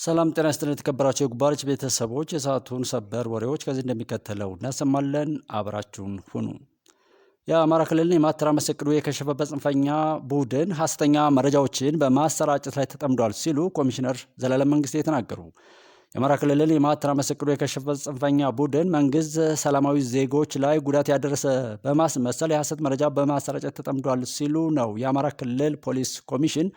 ሰላም ጤና ይስጥልን የተከበራችሁ የጉባለች ቤተሰቦች የሰዓቱን ሰበር ወሬዎች ከዚህ እንደሚከተለው እናሰማለን። አብራችሁን ሁኑ። የአማራ ክልልን የማተራመስ እቅዱ የከሸፈበት ጽንፈኛ ቡድን ሐሰተኛ መረጃዎችን በማሰራጨት ላይ ተጠምዷል ሲሉ ኮሚሽነር ዘላለም መንግስቴ ተናገሩ። የአማራ ክልልን የማተራመስ እቅዱ የከሸፈበት ጽንፈኛ ቡድን መንግስት ሰላማዊ ዜጎች ላይ ጉዳት ያደረሰ በማስመሰል የሐሰት መረጃ በማሰራጨት ተጠምዷል ሲሉ ነው የአማራ ክልል ፖሊስ ኮሚሽን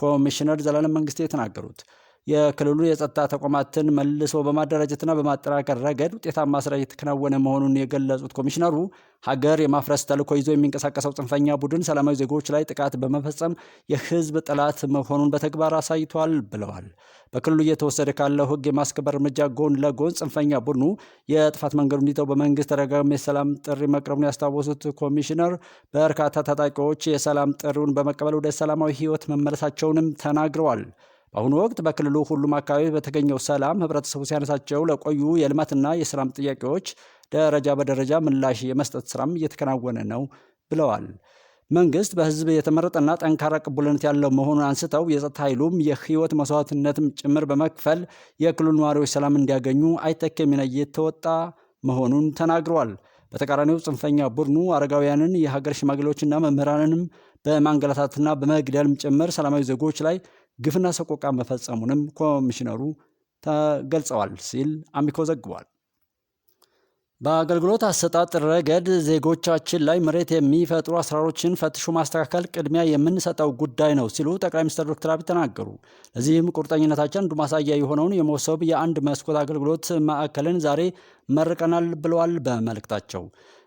ኮሚሽነር ዘላለም መንግስቴ የተናገሩት። የክልሉ የጸጥታ ተቋማትን መልሶ በማደራጀትና በማጠናከር ረገድ ውጤታማ ስራ እየተከናወነ መሆኑን የገለጹት ኮሚሽነሩ ሀገር የማፍረስ ተልዕኮ ይዞ የሚንቀሳቀሰው ጽንፈኛ ቡድን ሰላማዊ ዜጎች ላይ ጥቃት በመፈጸም የህዝብ ጠላት መሆኑን በተግባር አሳይቷል ብለዋል። በክልሉ እየተወሰደ ካለው ህግ የማስከበር እርምጃ ጎን ለጎን ጽንፈኛ ቡድኑ የጥፋት መንገዱ እንዲተው በመንግስት ተደጋጋሚ የሰላም ጥሪ መቅረቡን ያስታወሱት ኮሚሽነር በርካታ ታጣቂዎች የሰላም ጥሪውን በመቀበል ወደ ሰላማዊ ህይወት መመለሳቸውንም ተናግረዋል። በአሁኑ ወቅት በክልሉ ሁሉም አካባቢ በተገኘው ሰላም ህብረተሰቡ ሲያነሳቸው ለቆዩ የልማትና የሰላም ጥያቄዎች ደረጃ በደረጃ ምላሽ የመስጠት ስራም እየተከናወነ ነው ብለዋል። መንግስት በህዝብ የተመረጠና ጠንካራ ቅቡልነት ያለው መሆኑን አንስተው የጸጥታ ኃይሉም የህይወት መስዋዕትነትም ጭምር በመክፈል የክልሉ ነዋሪዎች ሰላም እንዲያገኙ አይተኬ ሚና እየተወጣ መሆኑን ተናግረዋል። በተቃራኒው ጽንፈኛ ቡድኑ አረጋውያንን፣ የሀገር ሽማግሌዎችና መምህራንንም በማንገላታትና በመግደልም ጭምር ሰላማዊ ዜጎች ላይ ግፍና ሰቆቃ መፈጸሙንም ኮሚሽነሩ ተገልጸዋል ሲል አሚኮ ዘግቧል። በአገልግሎት አሰጣጥ ረገድ ዜጎቻችን ላይ መሬት የሚፈጥሩ አሰራሮችን ፈትሾ ማስተካከል ቅድሚያ የምንሰጠው ጉዳይ ነው ሲሉ ጠቅላይ ሚኒስትር ዶክተር አብይ ተናገሩ። ለዚህም ቁርጠኝነታችን አንዱ ማሳያ የሆነውን የመሶብ የአንድ መስኮት አገልግሎት ማዕከልን ዛሬ መርቀናል ብለዋል በመልእክታቸው።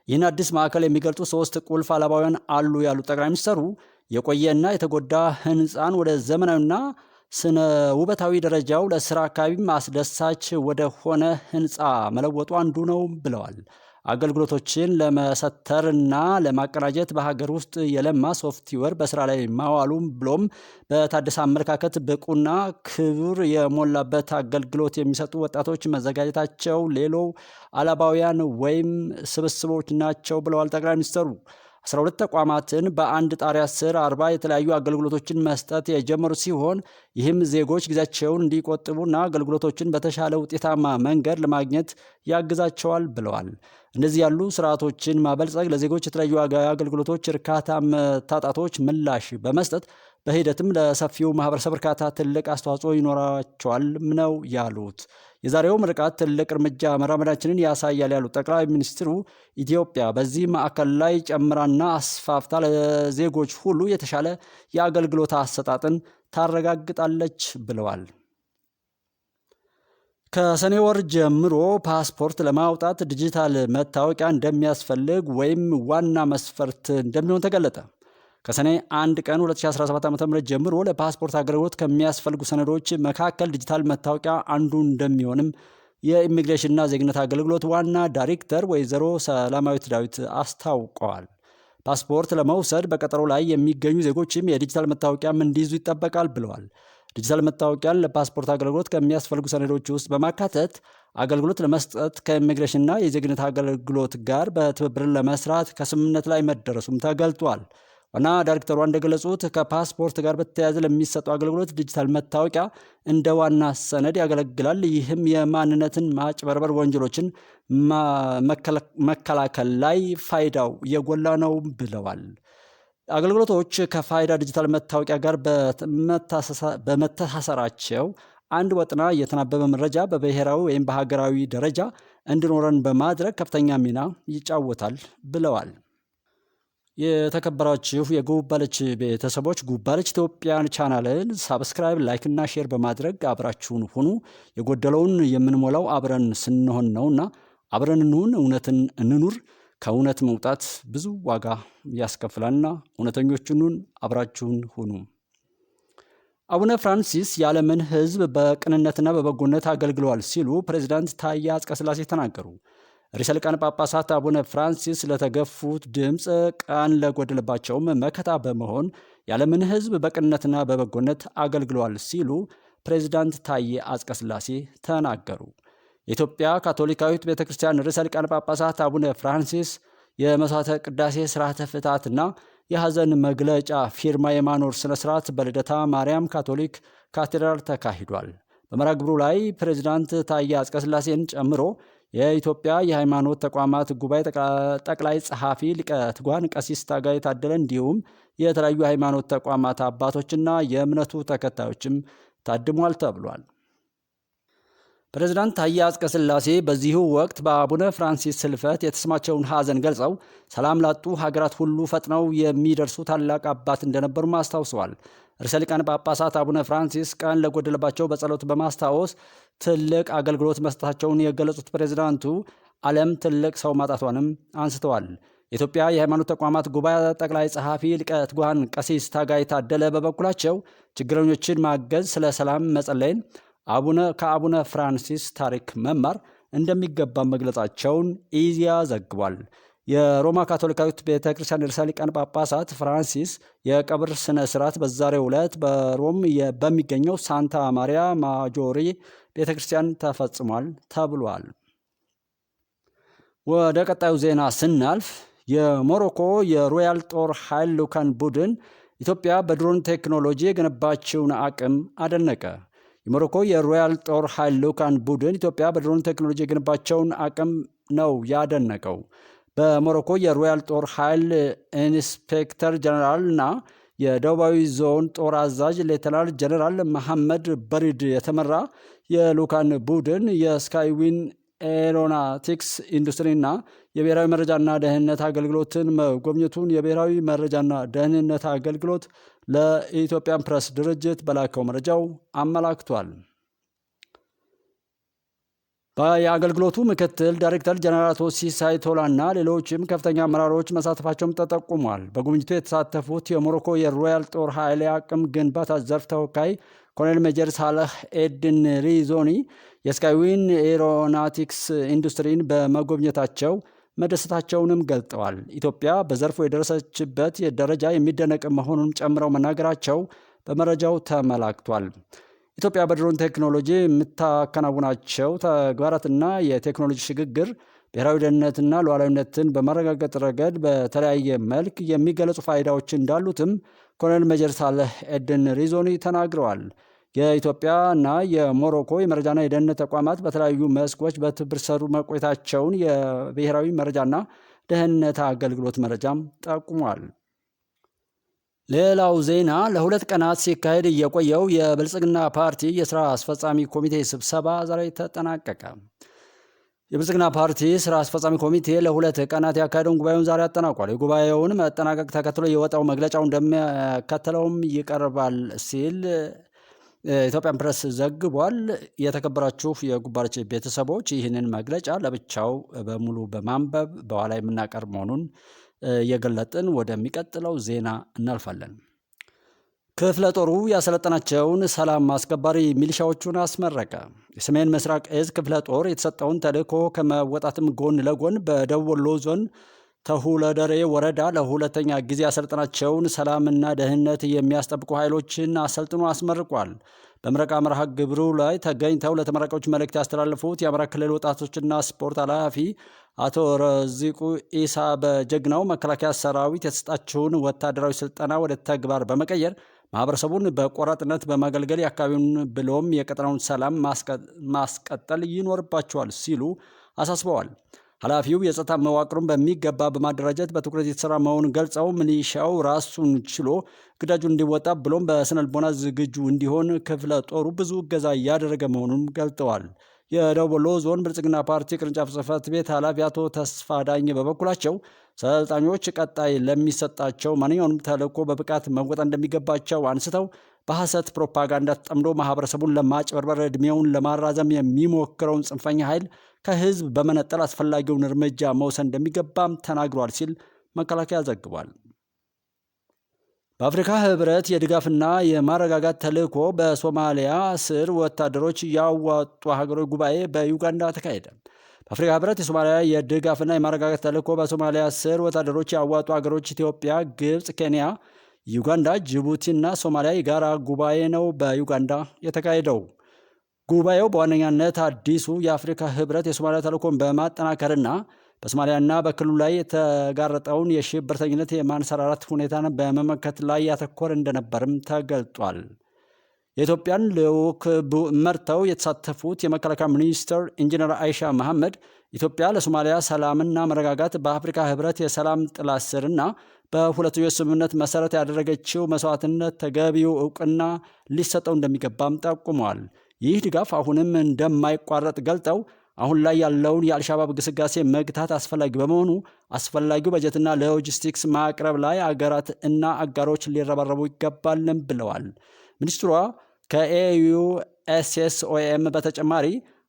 ይህን አዲስ ማዕከል የሚገልጹ 3 ቁልፍ ዓላማውያን አሉ ያሉት ጠቅላይ ሚኒስትሩ የቆየና የተጎዳ ህንፃን ወደ ዘመናዊና ስነ ውበታዊ ደረጃው ለስራ አካባቢም አስደሳች ወደ ሆነ ህንፃ መለወጡ አንዱ ነው ብለዋል። አገልግሎቶችን ለመሰተርና ለማቀናጀት በሀገር ውስጥ የለማ ሶፍትዌር በስራ ላይ ማዋሉም ብሎም በታደሰ አመለካከት ብቁና ክብር የሞላበት አገልግሎት የሚሰጡ ወጣቶች መዘጋጀታቸው ሌላው ዓላማውያን ወይም ስብስቦች ናቸው ብለዋል ጠቅላይ ሚኒስትሩ። 12 ተቋማትን በአንድ ጣሪያ ስር 40 የተለያዩ አገልግሎቶችን መስጠት የጀመሩ ሲሆን ይህም ዜጎች ጊዜያቸውን እንዲቆጥቡና አገልግሎቶችን በተሻለ ውጤታማ መንገድ ለማግኘት ያግዛቸዋል ብለዋል። እንደዚህ ያሉ ስርዓቶችን ማበልጸግ ለዜጎች የተለያዩ አገልግሎቶች እርካታ መታጣቶች ምላሽ በመስጠት በሂደትም ለሰፊው ማህበረሰብ እርካታ ትልቅ አስተዋጽኦ ይኖራቸዋል ነው ያሉት። የዛሬው ምርቃት ትልቅ እርምጃ መራመዳችንን ያሳያል ያሉት ጠቅላይ ሚኒስትሩ ኢትዮጵያ በዚህ ማዕከል ላይ ጨምራና አስፋፍታ ለዜጎች ሁሉ የተሻለ የአገልግሎት አሰጣጥን ታረጋግጣለች ብለዋል። ከሰኔ ወር ጀምሮ ፓስፖርት ለማውጣት ዲጂታል መታወቂያ እንደሚያስፈልግ ወይም ዋና መስፈርት እንደሚሆን ተገለጠ። ከሰኔ 1 ቀን 2017 ዓ.ም ጀምሮ ለፓስፖርት አገልግሎት ከሚያስፈልጉ ሰነዶች መካከል ዲጂታል መታወቂያ አንዱ እንደሚሆንም የኢሚግሬሽንና ዜግነት አገልግሎት ዋና ዳይሬክተር ወይዘሮ ሰላማዊት ዳዊት አስታውቀዋል። ፓስፖርት ለመውሰድ በቀጠሮ ላይ የሚገኙ ዜጎችም የዲጂታል መታወቂያም እንዲይዙ ይጠበቃል ብለዋል። ዲጂታል መታወቂያን ለፓስፖርት አገልግሎት ከሚያስፈልጉ ሰነዶች ውስጥ በማካተት አገልግሎት ለመስጠት ከኢሚግሬሽንና የዜግነት አገልግሎት ጋር በትብብር ለመስራት ከስምምነት ላይ መደረሱም ተገልጧል። ዋና ዳይሬክተሯ እንደገለጹት ከፓስፖርት ጋር በተያያዘ ለሚሰጠው አገልግሎት ዲጂታል መታወቂያ እንደ ዋና ሰነድ ያገለግላል። ይህም የማንነትን ማጭበርበር ወንጀሎችን መከላከል ላይ ፋይዳው የጎላ ነው ብለዋል። አገልግሎቶች ከፋይዳ ዲጂታል መታወቂያ ጋር በመተሳሰራቸው አንድ ወጥና የተናበበ መረጃ በብሔራዊ ወይም በሀገራዊ ደረጃ እንዲኖረን በማድረግ ከፍተኛ ሚና ይጫወታል ብለዋል። የተከበራችሁ የጉባለች ቤተሰቦች ጉባለች ኢትዮጵያን ቻናልን ሳብስክራይብ፣ ላይክ እና ሼር በማድረግ አብራችሁን ሁኑ። የጎደለውን የምንሞላው አብረን ስንሆን ነውና አብረን እንሁን፣ እውነትን እንኑር። ከእውነት መውጣት ብዙ ዋጋ ያስከፍላልና እውነተኞች እንሁን፣ አብራችሁን ሁኑ። አቡነ ፍራንሲስ የዓለምን ሕዝብ በቅንነትና በበጎነት አገልግለዋል ሲሉ ፕሬዝዳንት ታዬ አጽቀሥላሴ ተናገሩ። ርዕሰ ሊቃነ ጳጳሳት አቡነ ፍራንሲስ ለተገፉት ድምፅ ቃን ለጎደለባቸውም መከታ በመሆን የዓለምን ሕዝብ በቅንነትና በበጎነት አገልግለዋል ሲሉ ፕሬዝዳንት ታዬ አጽቀሥላሴ ተናገሩ። የኢትዮጵያ ካቶሊካዊት ቤተክርስቲያን ርዕሰ ሊቃነ ጳጳሳት አቡነ ፍራንሲስ የመስዋዕተ ቅዳሴ ስርዓተ ፍትሐትና የሐዘን መግለጫ ፊርማ የማኖር ስነ ስርዓት በልደታ ማርያም ካቶሊክ ካቴድራል ተካሂዷል። በመርሃ ግብሩ ላይ ፕሬዚዳንት ታዬ አጽቀሥላሴን ጨምሮ የኢትዮጵያ የሃይማኖት ተቋማት ጉባኤ ጠቅላይ ጸሐፊ ሊቀ ትጉሃን ቀሲስ ታጋይ ታደለ እንዲሁም የተለያዩ ሃይማኖት ተቋማት አባቶችና የእምነቱ ተከታዮችም ታድሟል ተብሏል። ፕሬዝዳንት ታዬ አጽቀሥላሴ በዚሁ ወቅት በአቡነ ፍራንሲስ ሕልፈት የተሰማቸውን ሐዘን ገልጸው ሰላም ላጡ ሀገራት ሁሉ ፈጥነው የሚደርሱ ታላቅ አባት እንደነበሩም አስታውሰዋል። ርዕሰ ሊቃነ ጳጳሳት አቡነ ፍራንሲስ ቀን ለጎደለባቸው በጸሎት በማስታወስ ትልቅ አገልግሎት መስጠታቸውን የገለጹት ፕሬዝዳንቱ ዓለም ትልቅ ሰው ማጣቷንም አንስተዋል። የኢትዮጵያ የሃይማኖት ተቋማት ጉባኤ ጠቅላይ ጸሐፊ ሊቀ ትጉሃን ቀሲስ ታጋይ ታደለ በበኩላቸው ችግረኞችን ማገዝ፣ ስለ ሰላም መጸለይን ከአቡነ ፍራንሲስ ታሪክ መማር እንደሚገባ መግለጻቸውን ኢዜአ ዘግቧል። የሮማ ካቶሊካዊት ቤተ ክርስቲያን ርዕሰ ሊቃነ ጳጳሳት ፍራንሲስ የቀብር ስነ ስርዓት በዛሬው ዕለት በሮም በሚገኘው ሳንታ ማሪያ ማጆሪ ቤተ ክርስቲያን ተፈጽሟል ተብሏል። ወደ ቀጣዩ ዜና ስናልፍ የሞሮኮ የሮያል ጦር ኃይል ልዑካን ቡድን ኢትዮጵያ በድሮን ቴክኖሎጂ የገነባችውን አቅም አደነቀ። የሞሮኮ የሮያል ጦር ኃይል ልዑካን ቡድን ኢትዮጵያ በድሮን ቴክኖሎጂ የገነባቸውን አቅም ነው ያደነቀው። በሞሮኮ የሮያል ጦር ኃይል ኢንስፔክተር ጀነራል እና የደቡባዊ ዞን ጦር አዛዥ ሌተናል ጀነራል መሐመድ በሪድ የተመራ የልዑካን ቡድን የስካይዊን ኤሮናቲክስ ኢንዱስትሪና የብሔራዊ መረጃና ደህንነት አገልግሎትን መጎብኘቱን የብሔራዊ መረጃና ደህንነት አገልግሎት ለኢትዮጵያን ፕሬስ ድርጅት በላከው መረጃው አመላክቷል። የአገልግሎቱ ምክትል ዳይሬክተር ጀነራል አቶ ሲሳይ ቶላና ሌሎችም ከፍተኛ አመራሮች መሳተፋቸውም ተጠቁሟል። በጉብኝቱ የተሳተፉት የሞሮኮ የሮያል ጦር ኃይል አቅም ግንባታ ዘርፍ ተወካይ ኮሎኔል ሜጀር ሳለህ ኤድን ሪዞኒ የስካይዊን ኤሮናቲክስ ኢንዱስትሪን በመጎብኘታቸው መደሰታቸውንም ገልጠዋል። ኢትዮጵያ በዘርፉ የደረሰችበት ደረጃ የሚደነቅ መሆኑን ጨምረው መናገራቸው በመረጃው ተመላክቷል። ኢትዮጵያ በድሮን ቴክኖሎጂ የምታከናውናቸው ተግባራትና የቴክኖሎጂ ሽግግር ብሔራዊ ደህንነትና ሉዓላዊነትን በማረጋገጥ ረገድ በተለያየ መልክ የሚገለጹ ፋይዳዎች እንዳሉትም ኮሎኔል ሜጀር ሳለህ ኤድን ሪዞኒ ተናግረዋል። የኢትዮጵያና የሞሮኮ የመረጃና የደህንነት ተቋማት በተለያዩ መስኮች በትብብር ሰሩ መቆየታቸውን የብሔራዊ መረጃና ደህንነት አገልግሎት መረጃም ጠቁሟል። ሌላው ዜና ለ2 ቀናት ሲካሄድ የቆየው የብልጽግና ፓርቲ የስራ አስፈጻሚ ኮሚቴ ስብሰባ ዛሬ ተጠናቀቀ። የብልጽግና ፓርቲ ስራ አስፈጻሚ ኮሚቴ ለ2 ቀናት ያካሄደውን ጉባኤውን ዛሬ አጠናቋል። የጉባኤውን መጠናቀቅ ተከትሎ የወጣው መግለጫው እንደሚከተለውም ይቀርባል ሲል ኢትዮጵያን ፕሬስ ዘግቧል። የተከበራችሁ የጉባርች ቤተሰቦች ይህንን መግለጫ ለብቻው በሙሉ በማንበብ በኋላ የምናቀርብ መሆኑን እየገለጥን ወደሚቀጥለው ዜና እናልፋለን። ክፍለ ጦሩ ያሰለጠናቸውን ሰላም አስከባሪ ሚሊሻዎቹን አስመረቀ። የሰሜን ምስራቅ እዝ ክፍለ ጦር የተሰጠውን ተልዕኮ ከመወጣትም ጎን ለጎን በደቡብ ወሎ ዞን ተሁለደሬ ወረዳ ለ2ኛ ጊዜ ያሰለጠናቸውን ሰላምና ደህንነት የሚያስጠብቁ ኃይሎችን አሰልጥኖ አስመርቋል። በምረቃ መርሃ ግብሩ ላይ ተገኝተው ለተመራቂዎች መልእክት ያስተላለፉት የአማራ ክልል ወጣቶችና ስፖርት ኃላፊ አቶ ረዚቁ ኢሳ በጀግናው መከላከያ ሰራዊት የተሰጣቸውን ወታደራዊ ስልጠና ወደ ተግባር በመቀየር ማህበረሰቡን በቆራጥነት በማገልገል የአካባቢውን ብሎም የቀጠናውን ሰላም ማስቀጠል ይኖርባቸዋል ሲሉ አሳስበዋል። ኃላፊው የጸጥታ መዋቅሩን በሚገባ በማደራጀት በትኩረት የተሰራ መሆኑን ገልጸው ሚሊሻው ራሱን ችሎ ግዳጁን እንዲወጣ ብሎም በስነልቦና ዝግጁ እንዲሆን ክፍለ ጦሩ ብዙ እገዛ እያደረገ መሆኑን ገልጠዋል። የደቡብ ወሎ ዞን ብልጽግና ፓርቲ ቅርንጫፍ ጽሕፈት ቤት ኃላፊ አቶ ተስፋ ዳኝ በበኩላቸው ሰልጣኞች ቀጣይ ለሚሰጣቸው ማንኛውንም ተልዕኮ በብቃት መወጣት እንደሚገባቸው አንስተው በሐሰት ፕሮፓጋንዳ ተጠምዶ ማህበረሰቡን ለማጭበርበር ዕድሜውን ለማራዘም የሚሞክረውን ጽንፈኛ ኃይል ከህዝብ በመነጠል አስፈላጊውን እርምጃ መውሰድ እንደሚገባም ተናግሯል ሲል መከላከያ ዘግቧል። በአፍሪካ ህብረት የድጋፍና የማረጋጋት ተልዕኮ በሶማሊያ ስር ወታደሮች ያዋጡ ሀገሮች ጉባኤ በዩጋንዳ ተካሄደ። በአፍሪካ ህብረት የሶማሊያ የድጋፍና የማረጋጋት ተልዕኮ በሶማሊያ ስር ወታደሮች ያዋጡ ሀገሮች ኢትዮጵያ፣ ግብፅ፣ ኬንያ፣ ዩጋንዳ፣ ጅቡቲና ሶማሊያ የጋራ ጉባኤ ነው በዩጋንዳ የተካሄደው። ጉባኤው በዋነኛነት አዲሱ የአፍሪካ ህብረት የሶማሊያ ተልዕኮን በማጠናከርና በሶማሊያና በክልሉ ላይ የተጋረጠውን የሽብርተኝነት የማንሰራራት ሁኔታን በመመከት ላይ ያተኮረ እንደነበርም ተገልጧል። የኢትዮጵያን ልዑክ መርተው የተሳተፉት የመከላከያ ሚኒስትር ኢንጂነር አይሻ መሐመድ ኢትዮጵያ ለሶማሊያ ሰላምና መረጋጋት በአፍሪካ ህብረት የሰላም ጥላ ስርና በሁለትዮሽ ስምምነት መሰረት ያደረገችው መስዋዕትነት ተገቢው እውቅና ሊሰጠው እንደሚገባም ጠቁመዋል። ይህ ድጋፍ አሁንም እንደማይቋረጥ ገልጠው አሁን ላይ ያለውን የአልሻባብ ግስጋሴ መግታት አስፈላጊ በመሆኑ አስፈላጊው በጀትና ሎጂስቲክስ ማቅረብ ላይ አገራት እና አጋሮች ሊረባረቡ ይገባልም ብለዋል። ሚኒስትሯ ከኤዩኤስኤስኦኤም በተጨማሪ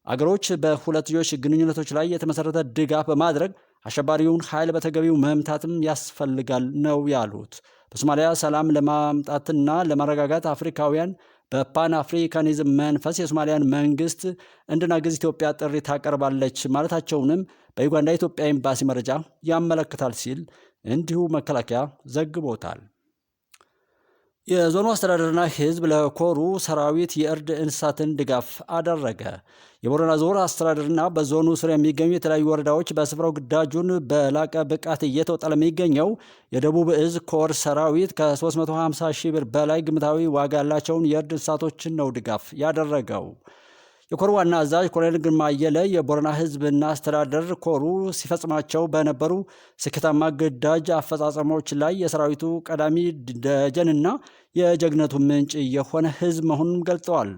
አገሮች በሁለትዮሽ ግንኙነቶች ላይ የተመሰረተ ድጋፍ በማድረግ አሸባሪውን ኃይል በተገቢው መምታትም ያስፈልጋል ነው ያሉት። በሶማሊያ ሰላም ለማምጣትና ለማረጋጋት አፍሪካውያን በፓን አፍሪካኒዝም መንፈስ የሶማሊያን መንግስት እንድናግዝ ኢትዮጵያ ጥሪ ታቀርባለች ማለታቸውንም በዩጋንዳ የኢትዮጵያ ኤምባሲ መረጃ ያመለክታል ሲል እንዲሁ መከላከያ ዘግቦታል። የዞኑ አስተዳደርና ህዝብ ለኮሩ ሰራዊት የእርድ እንስሳትን ድጋፍ አደረገ። የቦረና ዞን አስተዳደርና በዞኑ ስር የሚገኙ የተለያዩ ወረዳዎች በስፍራው ግዳጁን በላቀ ብቃት እየተወጣ ለሚገኘው የደቡብ እዝ ኮር ሰራዊት ከ350 ሺህ ብር በላይ ግምታዊ ዋጋ ያላቸውን የእርድ እንስሳቶችን ነው ድጋፍ ያደረገው። የኮሩ ዋና አዛዥ ኮሎኔል ግርማ አየለ የቦረና ህዝብና አስተዳደር ኮሩ ሲፈጽማቸው በነበሩ ስኬታማ ግዳጅ አፈጻጸሞች ላይ የሰራዊቱ ቀዳሚ ደጀንና የጀግነቱ ምንጭ የሆነ ህዝብ መሆኑን ገልጸዋል።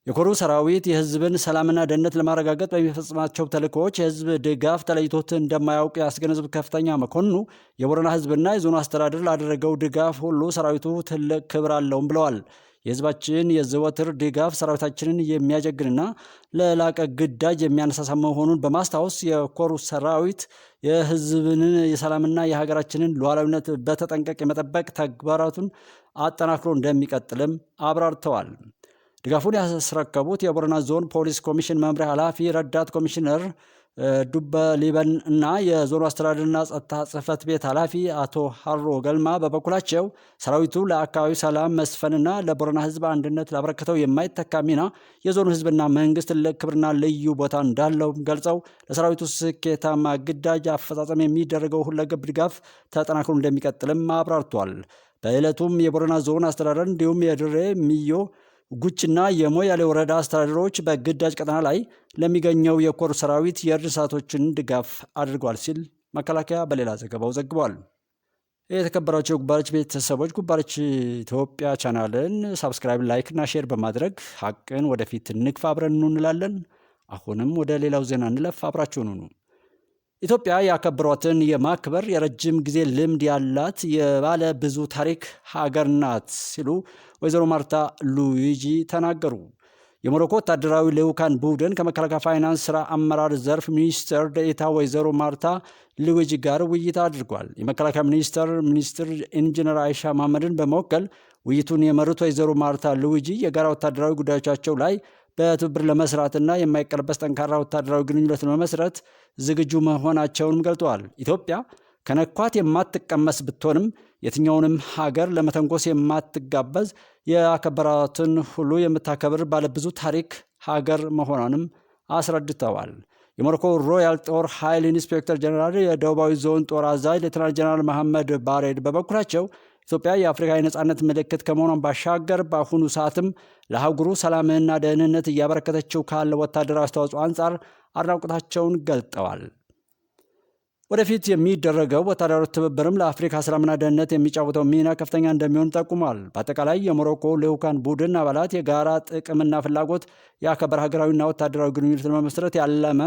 የኮሩ ሰራዊት የህዝብን ሰላምና ደህንነት ለማረጋገጥ በሚፈጽማቸው ተልእኮዎች የህዝብ ድጋፍ ተለይቶት እንደማያውቅ ያስገነዘቡ ከፍተኛ መኮንኑ የቦረና ህዝብና የዞኑ አስተዳደር ላደረገው ድጋፍ ሁሉ ሰራዊቱ ትልቅ ክብር አለውም ብለዋል። የህዝባችን የዘወትር ድጋፍ ሰራዊታችንን የሚያጀግንና ለላቀ ግዳጅ የሚያነሳሳ መሆኑን በማስታወስ የኮሩ ሰራዊት የህዝብን የሰላምና የሀገራችንን ሉዓላዊነት በተጠንቀቅ የመጠበቅ ተግባራቱን አጠናክሮ እንደሚቀጥልም አብራርተዋል። ድጋፉን ያስረከቡት የቦረና ዞን ፖሊስ ኮሚሽን መምሪያ ኃላፊ ረዳት ኮሚሽነር ዱበ ሊበን እና የዞኑ አስተዳደርና ጸጥታ ጽሕፈት ቤት ኃላፊ አቶ ሀሮ ገልማ በበኩላቸው ሰራዊቱ ለአካባቢው ሰላም መስፈንና ለቦረና ህዝብ አንድነት ላበረከተው የማይተካ ሚና የዞኑ ህዝብና መንግስት ትልቅ ክብርና ልዩ ቦታ እንዳለው ገልጸው ለሰራዊቱ ስኬታማ ግዳጅ አፈጻጸም የሚደረገው ሁለገብ ድጋፍ ተጠናክሮ እንደሚቀጥልም አብራርቷል። በዕለቱም የቦረና ዞን አስተዳደር እንዲሁም የድሬ ሚዮ ጉችና የሞያሌ ወረዳ አስተዳደሮች በግዳጅ ቀጠና ላይ ለሚገኘው የኮር ሰራዊት የእርድ እንስሳቶችን ድጋፍ አድርጓል ሲል መከላከያ በሌላ ዘገባው ዘግቧል። የተከበራቸው የጉባለች ቤተሰቦች ጉባለች ኢትዮጵያ ቻናልን ሳብስክራይብ፣ ላይክ እና ሼር በማድረግ ሀቅን ወደፊት እንግፋ አብረን እንላለን። አሁንም ወደ ሌላው ዜና እንለፍ፣ አብራችሁን ሁኑ። ኢትዮጵያ ያከበሯትን የማክበር የረጅም ጊዜ ልምድ ያላት የባለ ብዙ ታሪክ ሀገር ናት ሲሉ ወይዘሮ ማርታ ሉዊጂ ተናገሩ። የሞሮኮ ወታደራዊ ልዑካን ቡድን ከመከላከያ ፋይናንስ ስራ አመራር ዘርፍ ሚኒስትር ዴኤታ ወይዘሮ ማርታ ሉዊጂ ጋር ውይይት አድርጓል። የመከላከያ ሚኒስትር ኢንጂነር አይሻ መሐመድን በመወከል ውይይቱን የመሩት ወይዘሮ ማርታ ሉዊጂ የጋራ ወታደራዊ ጉዳዮቻቸው ላይ በትብብር ለመስራትና የማይቀለበስ ጠንካራ ወታደራዊ ግንኙነት ለመመስረት ዝግጁ መሆናቸውንም ገልጠዋል። ኢትዮጵያ ከነኳት የማትቀመስ ብትሆንም የትኛውንም ሀገር ለመተንኮስ የማትጋበዝ የአከበራትን ሁሉ የምታከብር ባለብዙ ታሪክ ሀገር መሆኗንም አስረድተዋል። የሞሮኮ ሮያል ጦር ኃይል ኢንስፔክተር ጀነራል የደቡባዊ ዞን ጦር አዛዥ ሌተናል ጀነራል መሐመድ ባሬድ በበኩላቸው ኢትዮጵያ የአፍሪካ የነጻነት ምልክት ከመሆኗን ባሻገር በአሁኑ ሰዓትም ለአህጉሩ ሰላምና ደህንነት እያበረከተችው ካለ ወታደራዊ አስተዋጽኦ አንጻር አድናቆታቸውን ገልጠዋል። ወደፊት የሚደረገው ወታደራዊ ትብብርም ለአፍሪካ ሰላምና ደህንነት የሚጫወተው ሚና ከፍተኛ እንደሚሆን ጠቁሟል። በአጠቃላይ የሞሮኮ ልዑካን ቡድን አባላት የጋራ ጥቅምና ፍላጎት ያከበረ ሀገራዊና ወታደራዊ ግንኙነት ለመመስረት ያለመ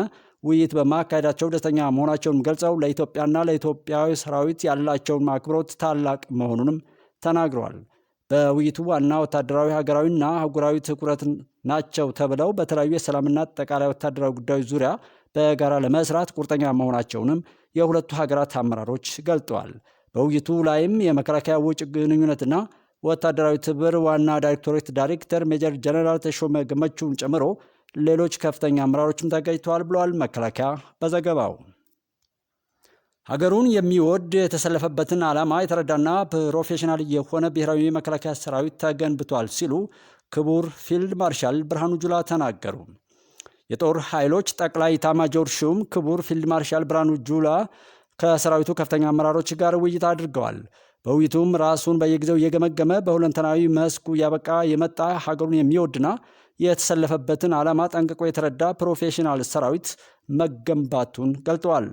ውይይት በማካሄዳቸው ደስተኛ መሆናቸውን ገልጸው ለኢትዮጵያና ለኢትዮጵያዊ ሰራዊት ያላቸውን አክብሮት ታላቅ መሆኑንም ተናግረዋል። በውይይቱ ዋና ወታደራዊ ሀገራዊና አህጉራዊ ትኩረት ናቸው ተብለው በተለያዩ የሰላምና አጠቃላይ ወታደራዊ ጉዳዮች ዙሪያ በጋራ ለመስራት ቁርጠኛ መሆናቸውንም የሁለቱ ሀገራት አመራሮች ገልጠዋል። በውይይቱ ላይም የመከላከያ ውጭ ግንኙነትና ወታደራዊ ትብብር ዋና ዳይሬክቶሬት ዳይሬክተር ሜጀር ጀነራል ተሾመ ገመቹን ጨምሮ ሌሎች ከፍተኛ አመራሮችም ተገኝተዋል ብለዋል መከላከያ በዘገባው። ሀገሩን የሚወድ የተሰለፈበትን ዓላማ የተረዳና ፕሮፌሽናል የሆነ ብሔራዊ መከላከያ ሰራዊት ተገንብቷል ሲሉ ክቡር ፊልድ ማርሻል ብርሃኑ ጁላ ተናገሩ። የጦር ኃይሎች ጠቅላይ ኤታማዦር ሹም ክቡር ፊልድ ማርሻል ብርሃኑ ጁላ ከሰራዊቱ ከፍተኛ አመራሮች ጋር ውይይት አድርገዋል። በውይይቱም ራሱን በየጊዜው እየገመገመ በሁለንተናዊ መስኩ ያበቃ የመጣ ሀገሩን የሚወድና የተሰለፈበትን ዓላማ ጠንቅቆ የተረዳ ፕሮፌሽናል ሰራዊት መገንባቱን ገልጠዋል።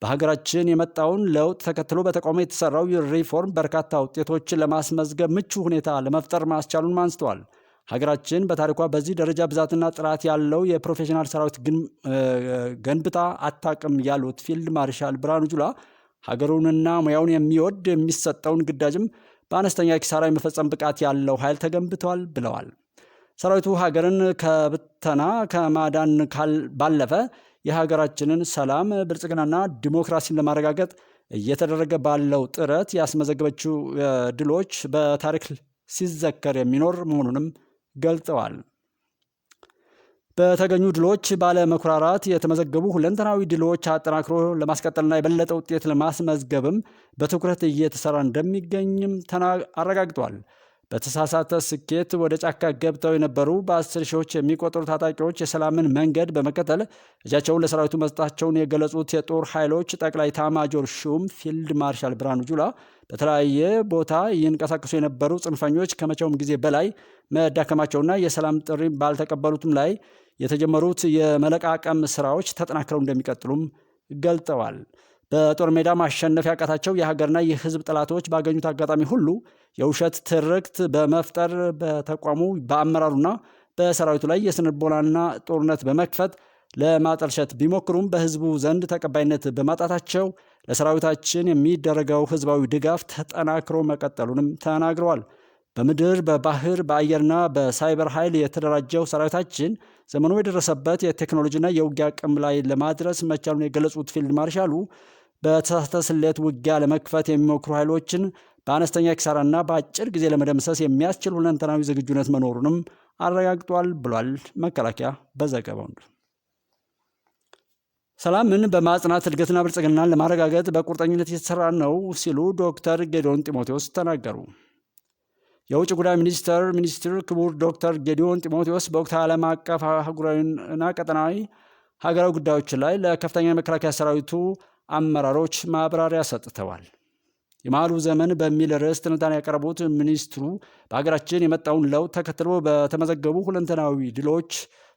በሀገራችን የመጣውን ለውጥ ተከትሎ በተቋሙ የተሰራው ሪፎርም በርካታ ውጤቶችን ለማስመዝገብ ምቹ ሁኔታ ለመፍጠር ማስቻሉን አንስተዋል። ሀገራችን በታሪኳ በዚህ ደረጃ ብዛትና ጥራት ያለው የፕሮፌሽናል ሰራዊት ገንብታ አታውቅም ያሉት ፊልድ ማርሻል ብርሃኑ ጁላ ሀገሩንና ሙያውን የሚወድ የሚሰጠውን ግዳጅም በአነስተኛ ኪሳራ የመፈጸም ብቃት ያለው ኃይል ተገንብቷል ብለዋል። ሰራዊቱ ሀገርን ከብተና ከማዳን ባለፈ የሀገራችንን ሰላም፣ ብልጽግናና ዲሞክራሲን ለማረጋገጥ እየተደረገ ባለው ጥረት ያስመዘገበችው ድሎች በታሪክ ሲዘከር የሚኖር መሆኑንም ገልጸዋል። በተገኙ ድሎች ባለመኩራራት የተመዘገቡ ሁለንተናዊ ድሎች አጠናክሮ ለማስቀጠልና የበለጠ ውጤት ለማስመዝገብም በትኩረት እየተሰራ እንደሚገኝም አረጋግጧል። በተሳሳተ ስኬት ወደ ጫካ ገብተው የነበሩ በ10 ሺዎች የሚቆጠሩ ታጣቂዎች የሰላምን መንገድ በመከተል እጃቸውን ለሰራዊቱ መስጠታቸውን የገለጹት የጦር ኃይሎች ጠቅላይ ኤታማዦር ሹም ፊልድ ማርሻል ብርሃኑ ጁላ በተለያየ ቦታ ይንቀሳቀሱ የነበሩ ጽንፈኞች ከመቼውም ጊዜ በላይ መዳከማቸውና የሰላም ጥሪ ባልተቀበሉትም ላይ የተጀመሩት የመለቃቀም ስራዎች ተጠናክረው እንደሚቀጥሉም ገልጠዋል። በጦር ሜዳ ማሸነፍ ያቃታቸው የሀገርና የሕዝብ ጠላቶች ባገኙት አጋጣሚ ሁሉ የውሸት ትርክት በመፍጠር በተቋሙ በአመራሩና በሰራዊቱ ላይ የስነልቦናና ጦርነት በመክፈት ለማጠልሸት ቢሞክሩም በሕዝቡ ዘንድ ተቀባይነት በማጣታቸው ለሰራዊታችን የሚደረገው ሕዝባዊ ድጋፍ ተጠናክሮ መቀጠሉንም ተናግረዋል። በምድር፣ በባህር፣ በአየርና በሳይበር ኃይል የተደራጀው ሰራዊታችን ዘመኑ የደረሰበት የቴክኖሎጂና የውጊያ አቅም ላይ ለማድረስ መቻሉን የገለጹት ፊልድ ማርሻሉ በተሳሳተ ስሌት ውጊያ ለመክፈት የሚሞክሩ ኃይሎችን በአነስተኛ ኪሳራና በአጭር ጊዜ ለመደምሰስ የሚያስችል ሁለንተናዊ ዝግጁነት መኖሩንም አረጋግጧል ብሏል መከላከያ በዘገባው። ሰላምን በማጽናት እድገትና ብልጽግናን ለማረጋገጥ በቁርጠኝነት እየተሰራ ነው ሲሉ ዶክተር ጌዲዮን ጢሞቴዎስ ተናገሩ። የውጭ ጉዳይ ሚኒስትር ክቡር ዶክተር ጌዲዮን ጢሞቴዎስ በወቅታዊ ዓለም አቀፍ አህጉራዊና ቀጠናዊ ሀገራዊ ጉዳዮች ላይ ለከፍተኛ የመከላከያ ሰራዊቱ አመራሮች ማብራሪያ ሰጥተዋል። የመሃሉ ዘመን በሚል ርዕስ ትንታኔ ያቀረቡት ሚኒስትሩ በሀገራችን የመጣውን ለውጥ ተከትሎ በተመዘገቡ ሁለንተናዊ ድሎች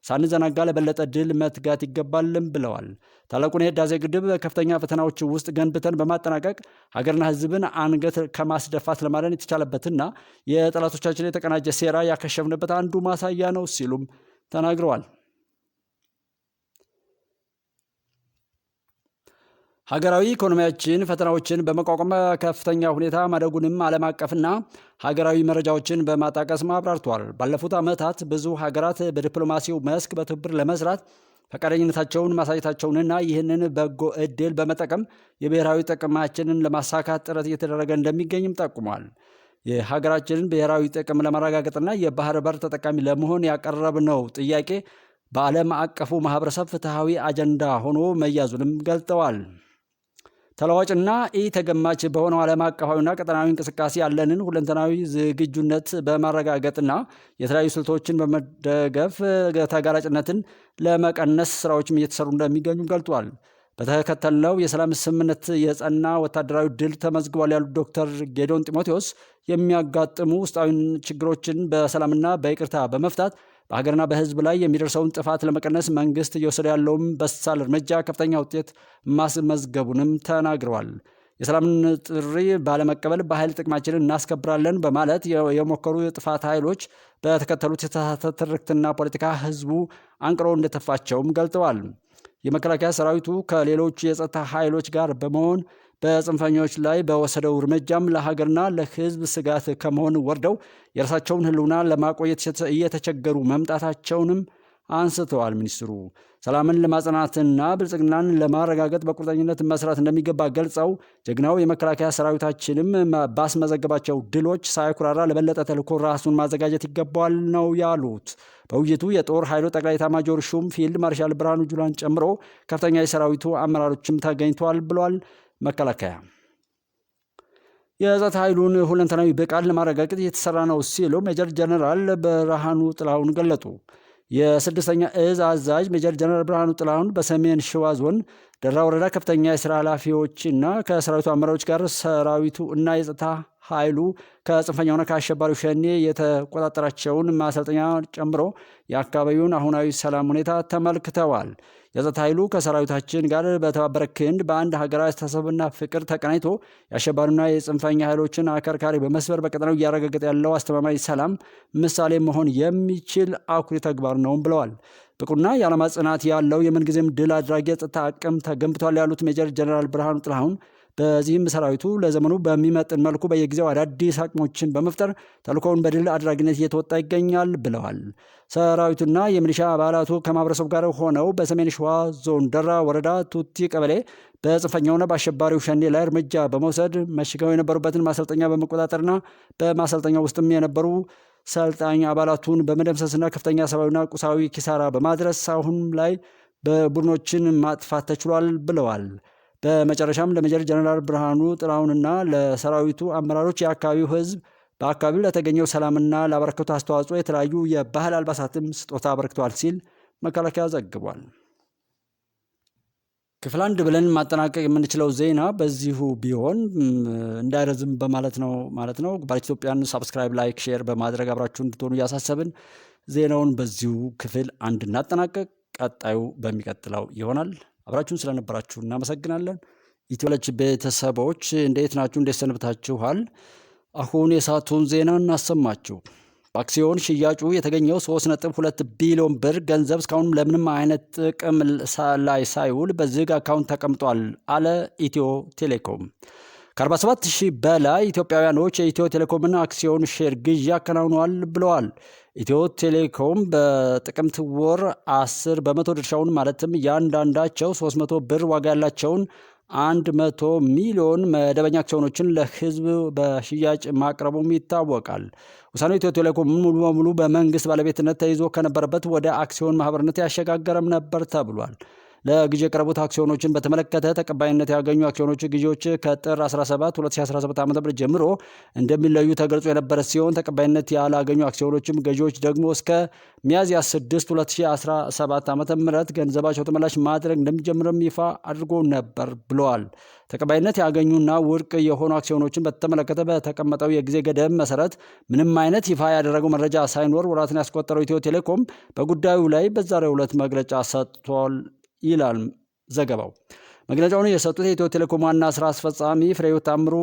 ሳንዘናጋ ለበለጠ ድል መትጋት ይገባልም ብለዋል። ታላቁን የህዳሴ ግድብ ከፍተኛ ፈተናዎች ውስጥ ገንብተን በማጠናቀቅ ሀገርና ሕዝብን አንገት ከማስደፋት ለማዳን የተቻለበትና የጠላቶቻችን የተቀናጀ ሴራ ያከሸፍንበት አንዱ ማሳያ ነው ሲሉም ተናግረዋል። ሀገራዊ ኢኮኖሚያችን ፈተናዎችን በመቋቋም ከፍተኛ ሁኔታ ማደጉንም ዓለም አቀፍና ሀገራዊ መረጃዎችን በማጣቀስ አብራርቷል። ባለፉት ዓመታት ብዙ ሀገራት በዲፕሎማሲው መስክ በትብብር ለመስራት ፈቃደኝነታቸውን ማሳየታቸውንና ይህንን በጎ ዕድል በመጠቀም የብሔራዊ ጥቅማችንን ለማሳካት ጥረት እየተደረገ እንደሚገኝም ጠቁሟል። የሀገራችንን ብሔራዊ ጥቅም ለማረጋገጥና የባህር በር ተጠቃሚ ለመሆን ያቀረብነው ጥያቄ በዓለም አቀፉ ማህበረሰብ ፍትሐዊ አጀንዳ ሆኖ መያዙንም ገልጠዋል። ተለዋጭና ተገማች በሆነው ዓለም አቀፋዊና ቀጠናዊ እንቅስቃሴ ያለንን ሁለንተናዊ ዝግጁነት በማረጋገጥና የተለያዩ ስልቶችን በመደገፍ ተጋላጭነትን ለመቀነስ ስራዎችም እየተሰሩ እንደሚገኙ ገልጧል። በተከተልነው የሰላም ስምምነት የጸና ወታደራዊ ድል ተመዝግቧል ያሉት ዶክተር ጌዲዮን ጢሞቴዎስ የሚያጋጥሙ ውስጣዊ ችግሮችን በሰላምና በይቅርታ በመፍታት በሀገርና በሕዝብ ላይ የሚደርሰውን ጥፋት ለመቀነስ መንግስት እየወሰደ ያለውም በሳል እርምጃ ከፍተኛ ውጤት ማስመዝገቡንም ተናግረዋል። የሰላምን ጥሪ ባለመቀበል በኃይል ጥቅማችንን እናስከብራለን በማለት የሞከሩ የጥፋት ኃይሎች በተከተሉት የተሳሳተ ትርክትና ፖለቲካ ሕዝቡ አንቅሮ እንደተፋቸውም ገልጠዋል። የመከላከያ ሰራዊቱ ከሌሎች የጸጥታ ኃይሎች ጋር በመሆን በጽንፈኞች ላይ በወሰደው እርምጃም ለሀገርና ለሕዝብ ስጋት ከመሆን ወርደው የራሳቸውን ሕልውና ለማቆየት እየተቸገሩ መምጣታቸውንም አንስተዋል። ሚኒስትሩ ሰላምን ለማጽናትና ብልጽግናን ለማረጋገጥ በቁርጠኝነት መስራት እንደሚገባ ገልጸው ጀግናው የመከላከያ ሰራዊታችንም ባስመዘገባቸው ድሎች ሳይኩራራ ለበለጠ ተልዕኮ ራሱን ማዘጋጀት ይገባዋል ነው ያሉት። በውይይቱ የጦር ኃይሎች ጠቅላይ ኤታማዦር ሹም ፊልድ ማርሻል ብርሃኑ ጁላን ጨምሮ ከፍተኛ የሰራዊቱ አመራሮችም ተገኝተዋል ብሏል። መከላከያ የጸጥታ ኃይሉን ሁለንተናዊ ብቃት ለማረጋገጥ እየተሰራ ነው ሲሉ ሜጀር ጀነራል ብርሃኑ ጥላሁን ገለጡ። የ6ኛ እዝ አዛዥ ሜጀር ጀነራል ብርሃኑ ጥላሁን በሰሜን ሸዋ ዞን ደራ ወረዳ ከፍተኛ የስራ ኃላፊዎችና ከሰራዊቱ አመራሮች ጋር ሰራዊቱ እና የጸጥታ ኃይሉ ከጽንፈኛውና ከአሸባሪው ሸኔ የተቆጣጠራቸውን ማሰልጠኛ ጨምሮ የአካባቢውን አሁናዊ ሰላም ሁኔታ ተመልክተዋል። የጸጥታ ኃይሉ ከሰራዊታችን ጋር በተባበረ ክንድ በአንድ ሀገራዊ አስተሳሰብና ፍቅር ተቀናይቶ የአሸባሪና የጽንፈኛ ኃይሎችን አከርካሪ በመስበር በቀጠናው እያረጋገጠ ያለው አስተማማኝ ሰላም ምሳሌ መሆን የሚችል አኩሪ ተግባር ነው ብለዋል። ብቁና የዓላማ ጽናት ያለው የምንጊዜም ድል አድራጊ የጸጥታ አቅም ተገንብቷል ያሉት ሜጀር ጀነራል ብርሃኑ ጥላሁን በዚህም ሰራዊቱ ለዘመኑ በሚመጥን መልኩ በየጊዜው አዳዲስ አቅሞችን በመፍጠር ተልእኮውን በድል አድራጊነት እየተወጣ ይገኛል ብለዋል። ሰራዊቱና የሚሊሻ አባላቱ ከማህበረሰቡ ጋር ሆነው በሰሜን ሸዋ ዞን ደራ ወረዳ ቱቲ ቀበሌ በጽንፈኛውና በአሸባሪው ሸኔ ላይ እርምጃ በመውሰድ መሽገው የነበሩበትን ማሰልጠኛ በመቆጣጠርና በማሰልጠኛ ውስጥም የነበሩ ሰልጣኝ አባላቱን በመደምሰስና ከፍተኛ ሰብአዊና ቁሳዊ ኪሳራ በማድረስ አሁን ላይ በቡድኖችን ማጥፋት ተችሏል ብለዋል። በመጨረሻም ለሜጀር ጀነራል ብርሃኑ ጥላሁንና ለሰራዊቱ አመራሮች የአካባቢው ህዝብ በአካባቢው ለተገኘው ሰላምና ላበረከቱ አስተዋጽኦ የተለያዩ የባህል አልባሳትም ስጦታ አበርክተዋል ሲል መከላከያ ዘግቧል። ክፍል 1 ብለን ማጠናቀቅ የምንችለው ዜና በዚሁ ቢሆን እንዳይረዝም በማለት ነው ጉባኤ ኢትዮጵያን ሳብስክራይብ፣ ላይክ፣ ሼር በማድረግ አብራችሁ እንድትሆኑ እያሳሰብን ዜናውን በዚሁ ክፍል 1 እናጠናቀቅ። ቀጣዩ በሚቀጥለው ይሆናል። አብራችሁን ስለነበራችሁ እናመሰግናለን። ኢትዮለች ቤተሰቦች እንዴት ናችሁ? እንዴት ሰንብታችኋል? አሁን የሰዓቱን ዜና እናሰማችሁ። በአክሲዮን ሽያጩ የተገኘው 3.2 ቢሊዮን ብር ገንዘብ እስካሁን ለምንም አይነት ጥቅም ላይ ሳይውል በዝግ አካውንት ተቀምጧል አለ ኢትዮ ቴሌኮም። ከ47 ሺህ በላይ ኢትዮጵያውያኖች የኢትዮ ቴሌኮምን አክሲዮን ሼር ግዢ አከናውነዋል ብለዋል። ኢትዮ ቴሌኮም በጥቅምት ወር 10 በመቶ ድርሻውን ማለትም ያንዳንዳቸው 300 ብር ዋጋ ያላቸውን 100 ሚሊዮን መደበኛ አክሲዮኖችን ለሕዝብ በሽያጭ ማቅረቡም ይታወቃል። ውሳኔው ኢትዮ ቴሌኮም ሙሉ በሙሉ በመንግስት ባለቤትነት ተይዞ ከነበረበት ወደ አክሲዮን ማህበርነት ያሸጋገረም ነበር ተብሏል። ለግዢ የቀረቡት አክሲዮኖችን በተመለከተ ተቀባይነት ያገኙ አክሲዮኖች ግዢዎች ከጥር 17 2017 ዓ.ም ጀምሮ እንደሚለዩ ተገልጾ የነበረ ሲሆን ተቀባይነት ያላገኙ አክሲዮኖችም ገዢዎች ደግሞ እስከ ሚያዝያ 6 2017 ዓ.ም ገንዘባቸው ተመላሽ ማድረግ እንደሚጀምርም ይፋ አድርጎ ነበር ብለዋል። ተቀባይነት ያገኙና ውድቅ የሆኑ አክሲዮኖችን በተመለከተ በተቀመጠው የጊዜ ገደብ መሰረት ምንም አይነት ይፋ ያደረገው መረጃ ሳይኖር ወራትን ያስቆጠረው ኢትዮ ቴሌኮም በጉዳዩ ላይ በዛሬው ዕለት መግለጫ ሰጥቷል ይላል ዘገባው። መግለጫውን የሰጡት የኢትዮ ቴሌኮም ዋና ስራ አስፈጻሚ ፍሬሕይወት ታምሩ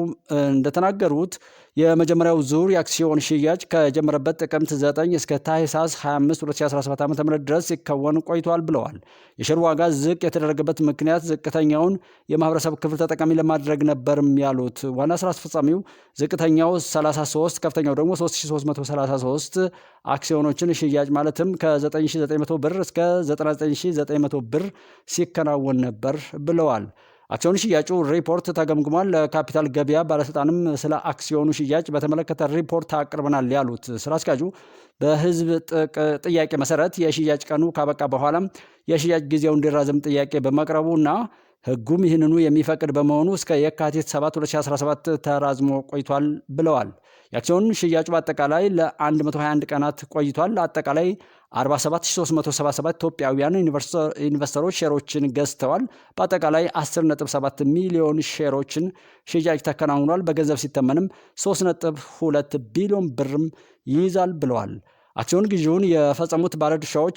እንደተናገሩት የመጀመሪያው ዙር የአክሲዮን ሽያጭ ከጀመረበት ጥቅምት 9 እስከ ታህሳስ 25 2017 ዓ.ም ድረስ ሲከወን ቆይቷል ብለዋል። የሼር ዋጋ ዝቅ የተደረገበት ምክንያት ዝቅተኛውን የማህበረሰብ ክፍል ተጠቃሚ ለማድረግ ነበርም ያሉት ዋና ስራ አስፈጻሚው ዝቅተኛው 33 ከፍተኛው ደግሞ 3333 አክሲዮኖችን ሽያጭ ማለትም ከ9900 ብር እስከ 99900 ብር ሲከናወን ነበር ብለዋል። አክሲዮን ሽያጩ ሪፖርት ተገምግሟል። ለካፒታል ገበያ ባለስልጣንም ስለ አክሲዮኑ ሽያጭ በተመለከተ ሪፖርት አቅርበናል ያሉት ስራ አስኪያጁ በህዝብ ጥያቄ መሰረት የሽያጭ ቀኑ ካበቃ በኋላም የሽያጭ ጊዜው እንዲራዘም ጥያቄ በመቅረቡና ህጉም ይህንኑ የሚፈቅድ በመሆኑ እስከ የካቲት 7 2017 ተራዝሞ ቆይቷል ብለዋል። የአክሲዮን ሽያጩ በአጠቃላይ ለ121 ቀናት ቆይቷል። አጠቃላይ 47377 ኢትዮጵያውያን ኢንቨስተሮች ሼሮችን ገዝተዋል። በአጠቃላይ 10.7 ሚሊዮን ሼሮችን ሽያጭ ተከናውኗል። በገንዘብ ሲተመንም 3.2 ቢሊዮን ብርም ይይዛል ብለዋል። አክሲዮን ግዢውን የፈጸሙት ባለድርሻዎች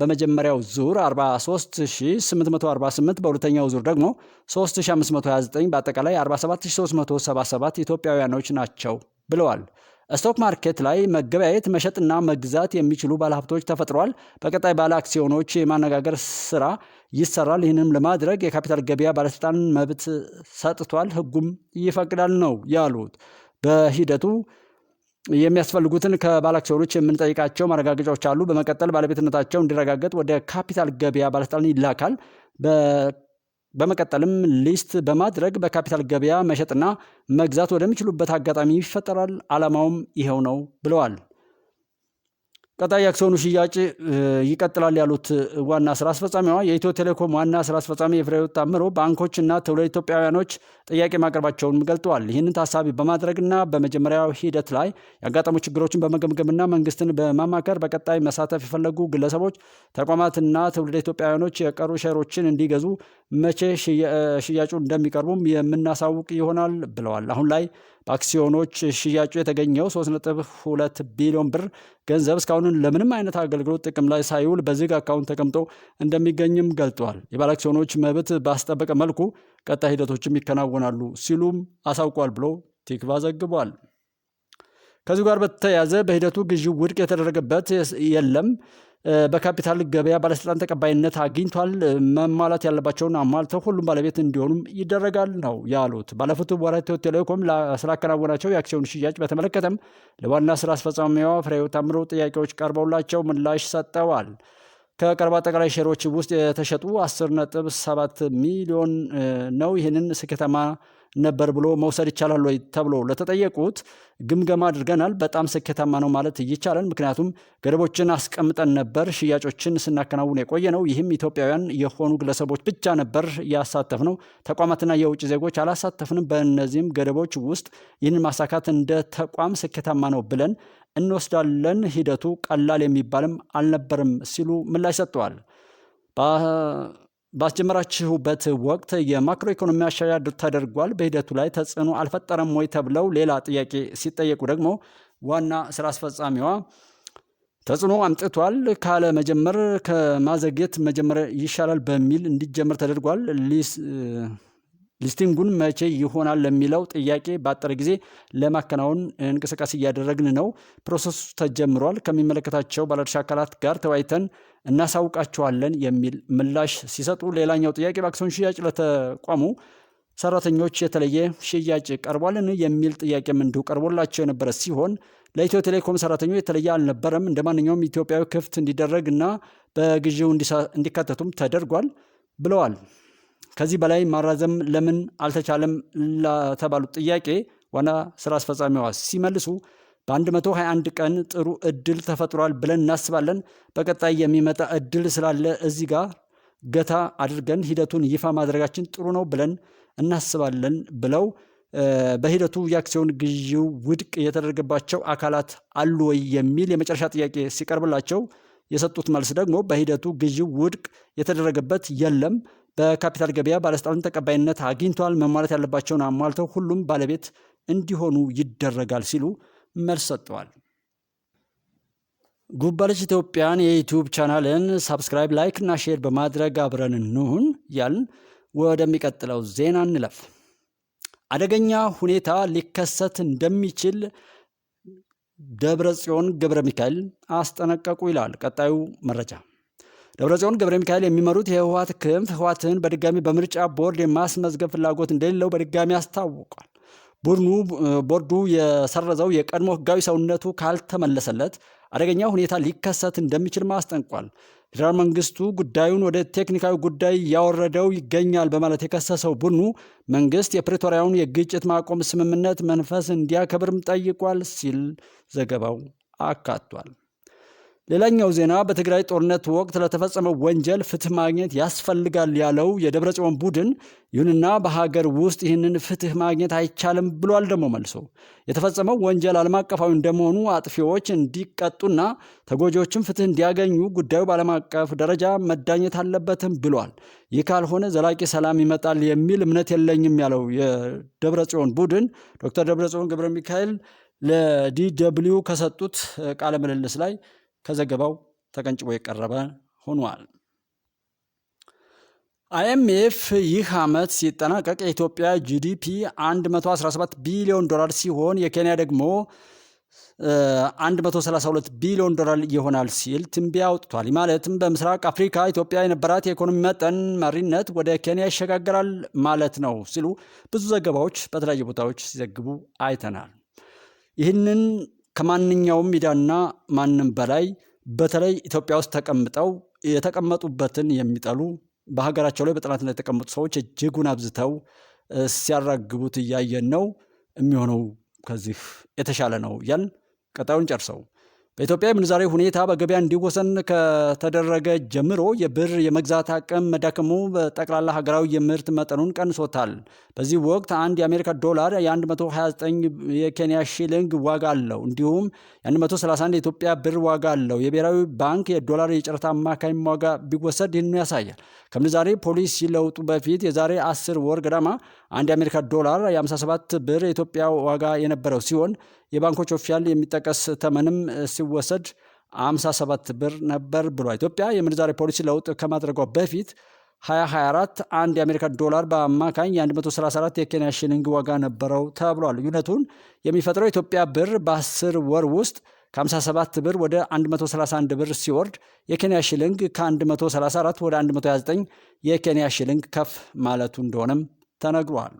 በመጀመሪያው ዙር 43848 በሁለተኛው ዙር ደግሞ 3529 በአጠቃላይ 47377 ኢትዮጵያውያኖች ናቸው ብለዋል። ስቶክ ማርኬት ላይ መገበያየት መሸጥና መግዛት የሚችሉ ባለሀብቶች ተፈጥሯል። በቀጣይ ባለ አክሲዮኖች የማነጋገር ስራ ይሰራል። ይህንም ለማድረግ የካፒታል ገበያ ባለስልጣን መብት ሰጥቷል፣ ህጉም ይፈቅዳል ነው ያሉት። በሂደቱ የሚያስፈልጉትን ከባለ አክሲዮኖች የምንጠይቃቸው ማረጋገጫዎች አሉ። በመቀጠል ባለቤትነታቸው እንዲረጋገጥ ወደ ካፒታል ገበያ ባለስልጣን ይላካል። በመቀጠልም ሊስት በማድረግ በካፒታል ገበያ መሸጥና መግዛት ወደሚችሉበት አጋጣሚ ይፈጠራል። ዓላማውም ይኸው ነው ብለዋል። ቀጣይ የአክሲዮኑ ሽያጭ ይቀጥላል ያሉት ዋና ስራ አስፈጻሚዋ የኢትዮ ቴሌኮም ዋና ስራ አስፈጻሚ የፍሬሕይወት ታምሩ ባንኮችና ትውልደ ኢትዮጵያውያኖች ጥያቄ ማቅረባቸውን ገልጠዋል። ይህንን ታሳቢ በማድረግና በመጀመሪያው ሂደት ላይ ያጋጠሙ ችግሮችን በመገምገምና መንግስትን በማማከር በቀጣይ መሳተፍ የፈለጉ ግለሰቦች፣ ተቋማትና ትውልደ ኢትዮጵያውያኖች የቀሩ ሼሮችን እንዲገዙ መቼ ሽያጩ እንደሚቀርቡም የምናሳውቅ ይሆናል ብለዋል። አሁን ላይ በአክሲዮኖች ሽያጩ የተገኘው 3.2 ቢሊዮን ብር ገንዘብ እስካሁን ለምንም አይነት አገልግሎት ጥቅም ላይ ሳይውል በዝግ አካውንት ተቀምጦ እንደሚገኝም ገልጠዋል። የባለ አክሲዮኖች መብት ባስጠበቀ መልኩ ቀጣይ ሂደቶችም ይከናወናሉ ሲሉም አሳውቋል ብሎ ቲክቫ ዘግቧል። ከዚሁ ጋር በተያያዘ በሂደቱ ግዢው ውድቅ የተደረገበት የለም። በካፒታል ገበያ ባለስልጣን ተቀባይነት አግኝቷል። መሟላት ያለባቸውን አሟልተው ሁሉም ባለቤት እንዲሆኑም ይደረጋል ነው ያሉት። ባለፉት ወራት ኢትዮ ቴሌኮም ስላከናወናቸው የአክሲዮን ሽያጭ በተመለከተም ለዋና ስራ አስፈጻሚዋ ፍሬሕይወት ታምሩ ጥያቄዎች ቀርበውላቸው ምላሽ ሰጠዋል። ከቀረቡ አጠቃላይ ሼሮች ውስጥ የተሸጡ 10.7 ሚሊዮን ነው። ይህንን ስኬታማ ነበር ብሎ መውሰድ ይቻላል ወይ ተብሎ ለተጠየቁት ግምገማ አድርገናል። በጣም ስኬታማ ነው ማለት ይቻላል። ምክንያቱም ገደቦችን አስቀምጠን ነበር ሽያጮችን ስናከናውን የቆየ ነው። ይህም ኢትዮጵያውያን የሆኑ ግለሰቦች ብቻ ነበር ያሳተፍ ነው። ተቋማትና የውጭ ዜጎች አላሳተፍንም። በእነዚህም ገደቦች ውስጥ ይህንን ማሳካት እንደ ተቋም ስኬታማ ነው ብለን እንወስዳለን። ሂደቱ ቀላል የሚባልም አልነበርም ሲሉ ምላሽ ሰጥተዋል። ባስጀመራችሁበት ወቅት የማክሮ ኢኮኖሚ ማሻሻያ ተደርጓል፣ በሂደቱ ላይ ተጽዕኖ አልፈጠረም ወይ ተብለው ሌላ ጥያቄ ሲጠየቁ ደግሞ ዋና ስራ አስፈጻሚዋ ተጽዕኖ አምጥቷል ካለ መጀመር ከማዘግየት መጀመር ይሻላል በሚል እንዲጀመር ተደርጓል። ሊስቲንጉን መቼ ይሆናል ለሚለው ጥያቄ በአጠረ ጊዜ ለማከናወን እንቅስቃሴ እያደረግን ነው። ፕሮሰሱ ተጀምሯል። ከሚመለከታቸው ባለድርሻ አካላት ጋር ተወያይተን እናሳውቃቸዋለን የሚል ምላሽ ሲሰጡ፣ ሌላኛው ጥያቄ በአክሲዮን ሽያጭ ለተቋሙ ሰራተኞች የተለየ ሽያጭ ቀርቧልን የሚል ጥያቄም እንዲሁ ቀርቦላቸው የነበረ ሲሆን ለኢትዮ ቴሌኮም ሰራተኞች የተለየ አልነበረም። እንደ ማንኛውም ኢትዮጵያዊ ክፍት እንዲደረግ እና በግዢው እንዲካተቱም ተደርጓል ብለዋል። ከዚህ በላይ ማራዘም ለምን አልተቻለም ለተባሉት ጥያቄ ዋና ስራ አስፈጻሚዋ ሲመልሱ በ121 ቀን ጥሩ እድል ተፈጥሯል ብለን እናስባለን። በቀጣይ የሚመጣ እድል ስላለ እዚህ ጋር ገታ አድርገን ሂደቱን ይፋ ማድረጋችን ጥሩ ነው ብለን እናስባለን ብለው በሂደቱ የአክሲዮን ግዢው ውድቅ የተደረገባቸው አካላት አሉ ወይ የሚል የመጨረሻ ጥያቄ ሲቀርብላቸው የሰጡት መልስ ደግሞ በሂደቱ ግዢው ውድቅ የተደረገበት የለም፣ በካፒታል ገበያ ባለስልጣን ተቀባይነት አግኝቷል፣ መሟላት ያለባቸውን አሟልተው ሁሉም ባለቤት እንዲሆኑ ይደረጋል ሲሉ መልስ ሰጥተዋል። ጉባለች ኢትዮጵያን የዩቲዩብ ቻናልን ሳብስክራይብ፣ ላይክ እና ሼር በማድረግ አብረን እንሁን ያልን ወደሚቀጥለው ዜና እንለፍ። አደገኛ ሁኔታ ሊከሰት እንደሚችል ደብረጽዮን ገብረ ሚካኤል አስጠነቀቁ ይላል ቀጣዩ መረጃ። ደብረጽዮን ገብረ ሚካኤል የሚመሩት የህወሓት ክንፍ ህወሓትን በድጋሚ በምርጫ ቦርድ የማስመዝገብ ፍላጎት እንደሌለው በድጋሚ አስታውቋል። ቦርዱ የሰረዘው የቀድሞ ህጋዊ ሰውነቱ ካልተመለሰለት አደገኛ ሁኔታ ሊከሰት እንደሚችል ማስጠንቋል። ፌዴራል መንግስቱ ጉዳዩን ወደ ቴክኒካዊ ጉዳይ ያወረደው ይገኛል በማለት የከሰሰው ቡድኑ መንግስት የፕሪቶሪያውን የግጭት ማቆም ስምምነት መንፈስ እንዲያከብርም ጠይቋል ሲል ዘገባው አካቷል። ሌላኛው ዜና በትግራይ ጦርነት ወቅት ለተፈጸመው ወንጀል ፍትህ ማግኘት ያስፈልጋል ያለው የደብረጽዮን ቡድን፣ ይሁንና በሀገር ውስጥ ይህንን ፍትህ ማግኘት አይቻልም ብሏል። ደግሞ መልሶ የተፈጸመው ወንጀል ዓለም አቀፋዊ እንደመሆኑ አጥፊዎች እንዲቀጡና ተጎጂዎችም ፍትህ እንዲያገኙ ጉዳዩ በዓለም አቀፍ ደረጃ መዳኘት አለበትም ብሏል። ይህ ካልሆነ ዘላቂ ሰላም ይመጣል የሚል እምነት የለኝም ያለው የደብረጽዮን ቡድን ዶክተር ደብረጽዮን ገብረ ሚካኤል ለዲደብሊው ከሰጡት ቃለ ምልልስ ላይ ከዘገባው ተቀንጭቦ የቀረበ ሆኗል። አይኤምኤፍ ይህ ዓመት ሲጠናቀቅ የኢትዮጵያ ጂዲፒ 117 ቢሊዮን ዶላር ሲሆን የኬንያ ደግሞ 132 ቢሊዮን ዶላር ይሆናል ሲል ትንበያ አውጥቷል። ማለትም በምስራቅ አፍሪካ ኢትዮጵያ የነበራት የኢኮኖሚ መጠን መሪነት ወደ ኬንያ ይሸጋገራል ማለት ነው ሲሉ ብዙ ዘገባዎች በተለያዩ ቦታዎች ሲዘግቡ አይተናል። ይህንን ከማንኛውም ሚዲያና ማንም በላይ በተለይ ኢትዮጵያ ውስጥ ተቀምጠው የተቀመጡበትን የሚጠሉ በሀገራቸው ላይ በጠላትነት የተቀመጡ ሰዎች እጅጉን አብዝተው ሲያራግቡት እያየን ነው። የሚሆነው ከዚህ የተሻለ ነው እያልን ቀጣዩን ጨርሰው በኢትዮጵያ የምንዛሬ ሁኔታ በገበያ እንዲወሰን ከተደረገ ጀምሮ የብር የመግዛት አቅም መዳከሙ በጠቅላላ ሀገራዊ የምርት መጠኑን ቀንሶታል። በዚህ ወቅት አንድ የአሜሪካ ዶላር የ129 የኬንያ ሺሊንግ ዋጋ አለው። እንዲሁም የ131 የኢትዮጵያ ብር ዋጋ አለው። የብሔራዊ ባንክ የዶላር የጨረታ አማካኝ ዋጋ ቢወሰድ ይህንኑ ያሳያል። ከምንዛሬ ፖሊሲ ለውጡ በፊት የዛሬ 10 ወር ገዳማ አንድ የአሜሪካ ዶላር የ57 ብር የኢትዮጵያ ዋጋ የነበረው ሲሆን የባንኮች ኦፊሻል የሚጠቀስ ተመንም ሲወሰድ 57 ብር ነበር ብሏል። ኢትዮጵያ የምንዛሬ ፖሊሲ ለውጥ ከማድረጓ በፊት 2024 አንድ የአሜሪካ ዶላር በአማካኝ የ134 የኬንያ ሺሊንግ ዋጋ ነበረው ተብሏል። ልዩነቱን የሚፈጥረው ኢትዮጵያ ብር በ10 ወር ውስጥ ከ57 ብር ወደ 131 ብር ሲወርድ የኬንያ ሺሊንግ ከ134 ወደ 129 የኬንያ ሺሊንግ ከፍ ማለቱ እንደሆነም ተነግሯል።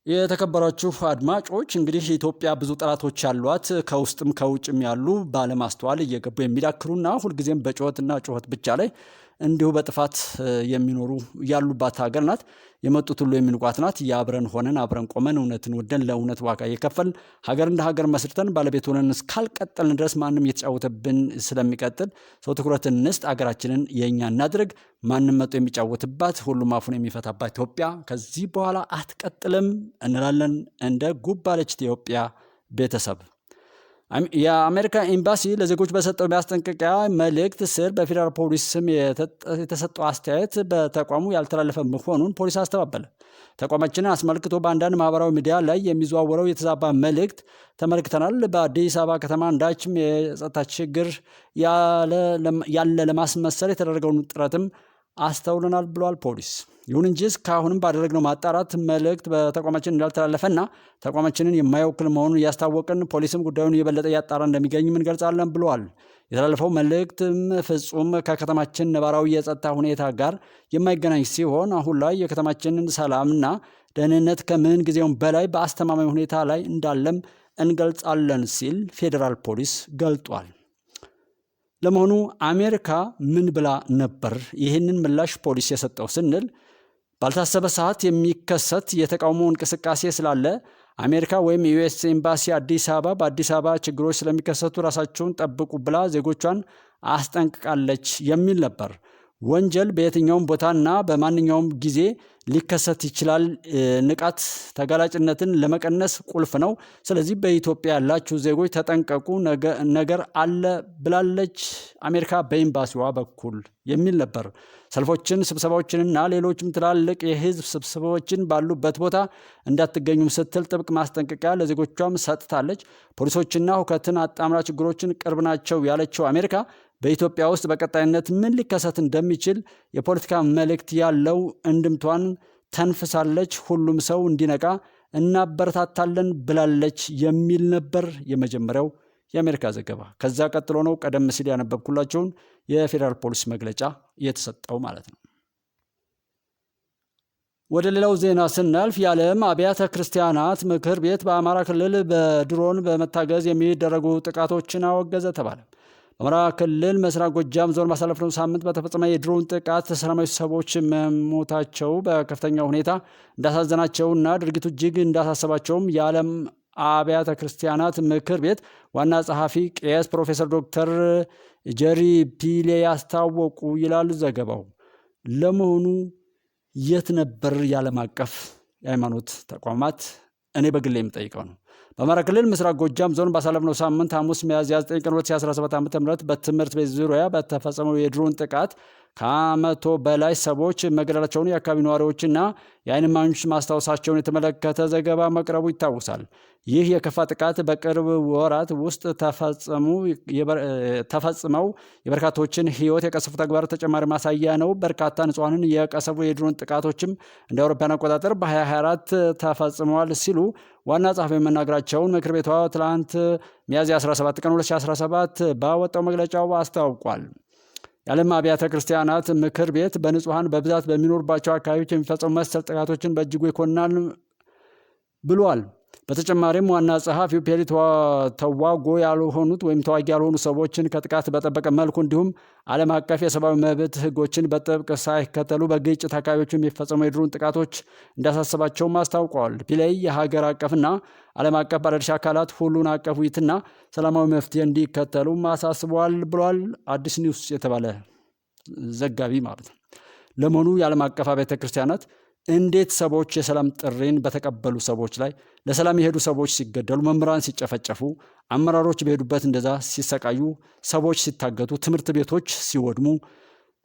የተከበራችሁ አድማጮች እንግዲህ ኢትዮጵያ ብዙ ጠላቶች ያሏት ከውስጥም ከውጭም ያሉ ባለማስተዋል እየገቡ የሚዳክሩና ሁልጊዜም በጩኸትና ጩኸት ብቻ ላይ እንዲሁ በጥፋት የሚኖሩ ያሉባት ሀገር ናት። የመጡት ሁሉ የሚንቋት ናት። የአብረን ሆነን አብረን ቆመን እውነትን ወደን ለእውነት ዋጋ እየከፈልን ሀገር እንደ ሀገር መስርተን ባለቤት ሆነን እስካልቀጠልን ድረስ ማንም እየተጫወተብን ስለሚቀጥል ሰው ትኩረት እንስጥ፣ ሀገራችንን የእኛ እናድርግ። ማንም መጥቶ የሚጫወትባት ሁሉም አፉን የሚፈታባት ኢትዮጵያ ከዚህ በኋላ አትቀጥልም እንላለን። እንደ ጉባለች ኢትዮጵያ ቤተሰብ የአሜሪካ ኤምባሲ ለዜጎች በሰጠው ማስጠንቀቂያ መልእክት ስር በፌዴራል ፖሊስ ስም የተሰጠው አስተያየት በተቋሙ ያልተላለፈ መሆኑን ፖሊስ አስተባበለ። ተቋማችንን አስመልክቶ በአንዳንድ ማህበራዊ ሚዲያ ላይ የሚዘዋወረው የተዛባ መልእክት ተመልክተናል። በአዲስ አበባ ከተማ አንዳችም የጸጥታ ችግር ያለ ለማስመሰል የተደረገውን ጥረትም አስተውለናል ብሏል ፖሊስ። ይሁን እንጂ እስካሁንም ባደረግነው ማጣራት መልእክት በተቋማችን እንዳልተላለፈና ተቋማችንን የማይወክል መሆኑን እያስታወቅን ፖሊስም ጉዳዩን እየበለጠ እያጣራ እንደሚገኝም እንገልጻለን ብለዋል። የተላለፈው መልእክትም ፍጹም ከከተማችን ነባራዊ የጸጥታ ሁኔታ ጋር የማይገናኝ ሲሆን አሁን ላይ የከተማችንን ሰላምና ደህንነት ከምን ጊዜውም በላይ በአስተማማኝ ሁኔታ ላይ እንዳለም እንገልጻለን ሲል ፌዴራል ፖሊስ ገልጧል። ለመሆኑ አሜሪካ ምን ብላ ነበር ይህንን ምላሽ ፖሊስ የሰጠው ስንል ባልታሰበ ሰዓት የሚከሰት የተቃውሞ እንቅስቃሴ ስላለ አሜሪካ ወይም የዩኤስ ኤምባሲ በአዲስ አበባ ችግሮች ስለሚከሰቱ ራሳቸውን ጠብቁ ብላ ዜጎቿን አስጠንቅቃለች የሚል ነበር። ወንጀል በየትኛውም ቦታና በማንኛውም ጊዜ ሊከሰት ይችላል። ንቃት ተጋላጭነትን ለመቀነስ ቁልፍ ነው። ስለዚህ በኢትዮጵያ ያላችሁ ዜጎች ተጠንቀቁ፣ ነገር አለ ብላለች አሜሪካ በኤምባሲዋ በኩል የሚል ነበር። ሰልፎችን፣ ስብሰባዎችንና ሌሎችም ትላልቅ የህዝብ ስብሰባዎችን ባሉበት ቦታ እንዳትገኙም ስትል ጥብቅ ማስጠንቀቂያ ለዜጎቿም ሰጥታለች። ፖሊሶችና ሁከትን አጣምራ ችግሮችን ቅርብ ናቸው ያለችው አሜሪካ በኢትዮጵያ ውስጥ በቀጣይነት ምን ሊከሰት እንደሚችል የፖለቲካ መልእክት ያለው እንድምቷን ተንፍሳለች። ሁሉም ሰው እንዲነቃ እናበረታታለን ብላለች የሚል ነበር የመጀመሪያው የአሜሪካ ዘገባ። ከዛ ቀጥሎ ነው ቀደም ሲል ያነበብኩላቸውን የፌዴራል ፖሊስ መግለጫ የተሰጠው ማለት ነው። ወደ ሌላው ዜና ስናልፍ የዓለም አብያተ ክርስቲያናት ምክር ቤት በአማራ ክልል በድሮን በመታገዝ የሚደረጉ ጥቃቶችን አወገዘ ተባለ። በአማራ ክልል ምስራቅ ጎጃም ዞን ባሳለፍነው ሳምንት በተፈጸመ የድሮን ጥቃት ሰላማዊ ሰዎች መሞታቸው በከፍተኛ ሁኔታ እንዳሳዘናቸውና ድርጊቱ እጅግ እንዳሳሰባቸውም የዓለም አብያተ ክርስቲያናት ምክር ቤት ዋና ጸሐፊ ቄስ ፕሮፌሰር ዶክተር ጀሪ ፒሌ ያስታወቁ ይላል ዘገባው። ለመሆኑ የት ነበር የዓለም አቀፍ የሃይማኖት ተቋማት? እኔ በግሌ የምጠይቀው ነው። በአማራ ክልል ምስራቅ ጎጃም ዞን ባሳለፍነው ሳምንት ሐሙስ ሚያዝያ 9 ቀን 2017 ዓ.ም በትምህርት ቤት ዙሪያ በተፈጸመው የድሮን ጥቃት ከ100 በላይ ሰዎች መገደላቸውን የአካባቢ ነዋሪዎችና የዓይን እማኞች ማስታወሳቸውን የተመለከተ ዘገባ መቅረቡ ይታወሳል። ይህ የከፋ ጥቃት በቅርብ ወራት ውስጥ ተፈጽመው የበርካቶችን ሕይወት የቀሰፉ ተግባር ተጨማሪ ማሳያ ነው። በርካታ ንጹሐንን የቀሰፉ የድሮን ጥቃቶችም እንደ አውሮፓውያን አቆጣጠር በ2024 ተፈጽመዋል ሲሉ ዋና ጸሐፊ መናገራቸውን ምክር ቤቷ ትላንት ሚያዝያ 17 ቀን 2017 ባወጣው መግለጫው አስታውቋል። የዓለም አብያተ ክርስቲያናት ምክር ቤት በንጹሐን በብዛት በሚኖርባቸው አካባቢዎች የሚፈጸሙ መሰል ጥቃቶችን በእጅጉ ይኮንናል ብሏል። በተጨማሪም ዋና ጸሐፊው ፔሪ ተዋጊ ያልሆኑ ሰዎችን ከጥቃት በጠበቀ መልኩ እንዲሁም ዓለም አቀፍ የሰብአዊ መብት ሕጎችን በጥብቅ ሳይከተሉ በግጭት አካባቢዎች የሚፈጸሙ የድሮን ጥቃቶች እንዳሳሰባቸውም አስታውቀዋል። ፒሌይ የሀገር አቀፍና ዓለም አቀፍ ባለድርሻ አካላት ሁሉን አቀፍ ውይይትና ሰላማዊ መፍትሄ እንዲከተሉም አሳስበዋል ብሏል። አዲስ ኒውስ የተባለ ዘጋቢ ማለት ነው። ለመሆኑ የዓለም አቀፍ አብያተ ክርስቲያናት እንዴት ሰዎች የሰላም ጥሪን በተቀበሉ ሰዎች ላይ ለሰላም የሄዱ ሰዎች ሲገደሉ፣ መምህራን ሲጨፈጨፉ፣ አመራሮች በሄዱበት እንደዛ ሲሰቃዩ፣ ሰዎች ሲታገቱ፣ ትምህርት ቤቶች ሲወድሙ፣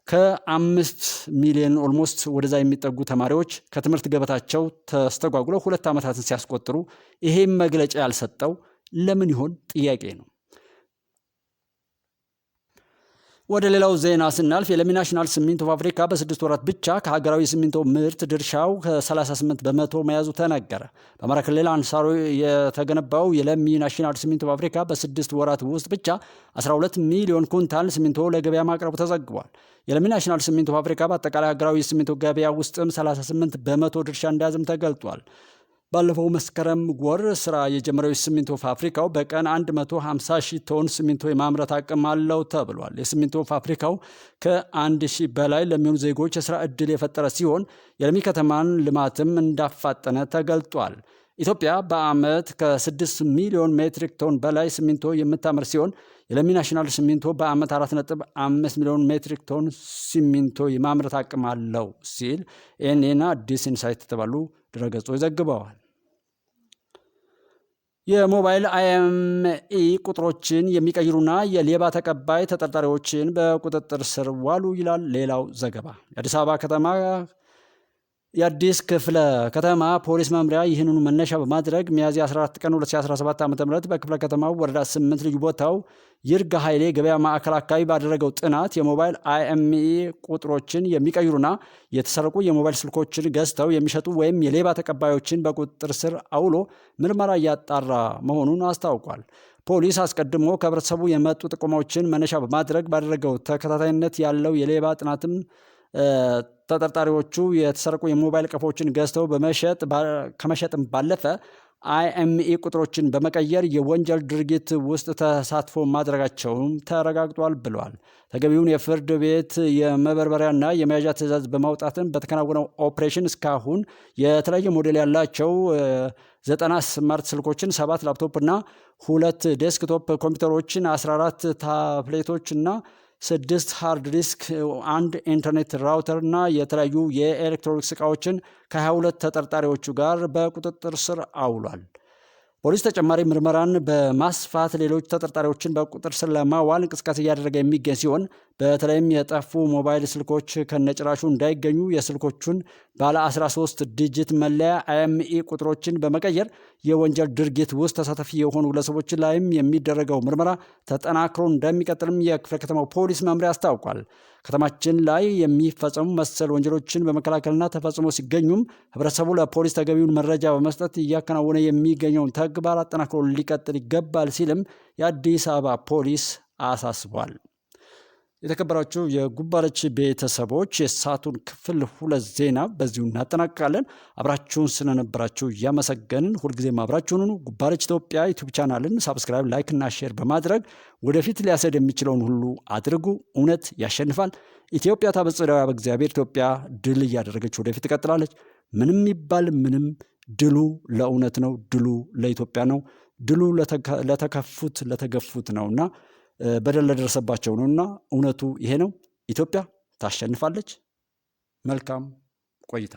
ከ5 ሚሊዮን ኦልሞስት ወደዛ የሚጠጉ ተማሪዎች ከትምህርት ገበታቸው ተስተጓጉለው 2 ዓመታትን ሲያስቆጥሩ ይሄም መግለጫ ያልሰጠው ለምን ይሆን ጥያቄ ነው። ወደ ሌላው ዜና ስናልፍ የለሚ ናሽናል ሲሚንቶ ፋብሪካ በ6 ወራት ብቻ ከሀገራዊ ሲሚንቶ ምርት ድርሻው ከ38 በመቶ መያዙ ተነገረ። በአማራ ክልል አንሳሮ የተገነባው የለሚ ናሽናል ሲሚንቶ ፋብሪካ በ6 ወራት ውስጥ ብቻ 12 ሚሊዮን ኩንታል ሲሚንቶ ለገበያ ማቅረቡ ተዘግቧል። የለሚ ናሽናል ሲሚንቶ ፋብሪካ በአጠቃላይ ሀገራዊ ሲሚንቶ ገበያ ውስጥም 38 በመቶ ድርሻ እንደያዘም ተገልጧል። ባለፈው መስከረም ወር ስራ የጀመረው ሲሚንቶ ፋብሪካው በቀን 150 ሺህ ቶን ሲሚንቶ የማምረት አቅም አለው ተብሏል። የሲሚንቶ ፋብሪካው ከ1000 በላይ ለሚሆኑ ዜጎች የስራ ዕድል የፈጠረ ሲሆን የለሚ ከተማን ልማትም እንዳፋጠነ ተገልጧል። ኢትዮጵያ በዓመት ከ6 ሚሊዮን ሜትሪክ ቶን በላይ ሲሚንቶ የምታመር ሲሆን የለሚ ናሽናል ሲሚንቶ በዓመት 4.5 ሚሊዮን ሜትሪክ ቶን ሲሚንቶ የማምረት አቅም አለው ሲል ኤንኤና አዲስ ኢንሳይት የተባሉ ድረገጾች ዘግበዋል። የሞባይል አይኤምኢ ቁጥሮችን የሚቀይሩና የሌባ ተቀባይ ተጠርጣሪዎችን በቁጥጥር ስር ዋሉ ይላል ሌላው ዘገባ። የአዲስ አበባ ከተማ የአዲስ ክፍለ ከተማ ፖሊስ መምሪያ ይህንኑ መነሻ በማድረግ ሚያዝያ 14 ቀን 2017 ዓ.ም በክፍለ ከተማው ወረዳ 8 ልዩ ቦታው ይርጋ ኃይሌ ገበያ ማዕከል አካባቢ ባደረገው ጥናት የሞባይል አይኤምኢ ቁጥሮችን የሚቀይሩና የተሰረቁ የሞባይል ስልኮችን ገዝተው የሚሸጡ ወይም የሌባ ተቀባዮችን በቁጥጥር ስር አውሎ ምርመራ እያጣራ መሆኑን አስታውቋል። ፖሊስ አስቀድሞ ከህብረተሰቡ የመጡ ጥቆማዎችን መነሻ በማድረግ ባደረገው ተከታታይነት ያለው የሌባ ጥናትም ተጠርጣሪዎቹ የተሰረቁ የሞባይል ቀፎችን ገዝተው ከመሸጥም ባለፈ አይኤምኢ ቁጥሮችን በመቀየር የወንጀል ድርጊት ውስጥ ተሳትፎ ማድረጋቸውም ተረጋግጧል ብለዋል። ተገቢውን የፍርድ ቤት የመበርበሪያና የመያዣ ትዕዛዝ በማውጣትም በተከናወነው ኦፕሬሽን እስካሁን የተለያየ ሞዴል ያላቸው 90 ስማርት ስልኮችን፣ 7 ላፕቶፕ እና 2 ዴስክቶፕ ኮምፒውተሮችን፣ 14 ታብሌቶች እና 6 ሃርድ ዲስክ፣ 1 ኢንተርኔት ራውተር እና የተለያዩ የኤሌክትሮኒክስ ዕቃዎችን ከ22 ተጠርጣሪዎቹ ጋር በቁጥጥር ስር አውሏል። ፖሊስ ተጨማሪ ምርመራን በማስፋት ሌሎች ተጠርጣሪዎችን በቁጥጥር ስር ለማዋል እንቅስቃሴ እያደረገ የሚገኝ ሲሆን በተለይም የጠፉ ሞባይል ስልኮች ከነጭራሹ እንዳይገኙ የስልኮቹን ባለ 13 ዲጂት መለያ አይኤምኢ ቁጥሮችን በመቀየር የወንጀል ድርጊት ውስጥ ተሳታፊ የሆኑ ግለሰቦች ላይም የሚደረገው ምርመራ ተጠናክሮ እንደሚቀጥልም የክፍለ ከተማው ፖሊስ መምሪያ አስታውቋል። ከተማችን ላይ የሚፈጸሙ መሰል ወንጀሎችን በመከላከልና ተፈጽሞ ሲገኙም ህብረተሰቡ ለፖሊስ ተገቢውን መረጃ በመስጠት እያከናወነ የሚገኘውን ተግባር አጠናክሮ ሊቀጥል ይገባል ሲልም የአዲስ አበባ ፖሊስ አሳስቧል። የተከበራችሁ የጉባለች ቤተሰቦች የሰዓቱን ክፍል 2 ዜና በዚሁ እናጠናቅቃለን። አብራችሁን ስለነበራችሁ እያመሰገንን ሁልጊዜም አብራችሁን ሁኑ። ጉባለች ኢትዮጵያ ዩቲዩብ ቻናልን ሳብስክራይብ፣ ላይክ እና ሼር በማድረግ ወደፊት ሊያሰድ የሚችለውን ሁሉ አድርጉ። እውነት ያሸንፋል። ኢትዮጵያ ታበጽሕና በእግዚአብሔር። ኢትዮጵያ ድል እያደረገች ወደፊት ትቀጥላለች። ምንም ይባል ምንም ድሉ ለእውነት ነው። ድሉ ለኢትዮጵያ ነው። ድሉ ለተከፉት ለተገፉት ነውና በደል ለደረሰባቸው ነውና እውነቱ ይሄ ነው። ኢትዮጵያ ታሸንፋለች። መልካም ቆይታ